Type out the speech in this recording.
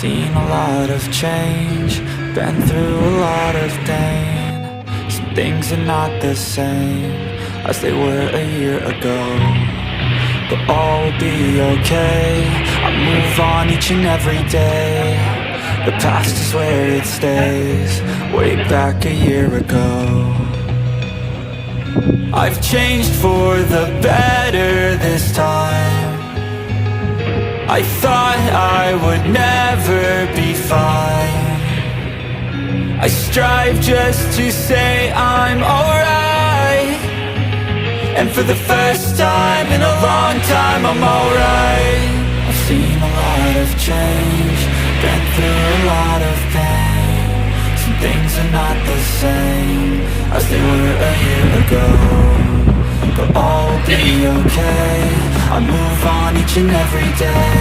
Seen a lot of change, been through a lot of pain. Some things are not the same as they were a year ago, but all will be okay. I move on each and every day. The past is where it stays, way back a year ago. I've changed for the better this time. I thought I would never be fine. I strive just to say I'm alright, and for the first time in a long time I'm alright. I've seen a lot of change, been through a lot of pain. Some things are not the same as they were a year ago, but all will be okay. I move on each and every day.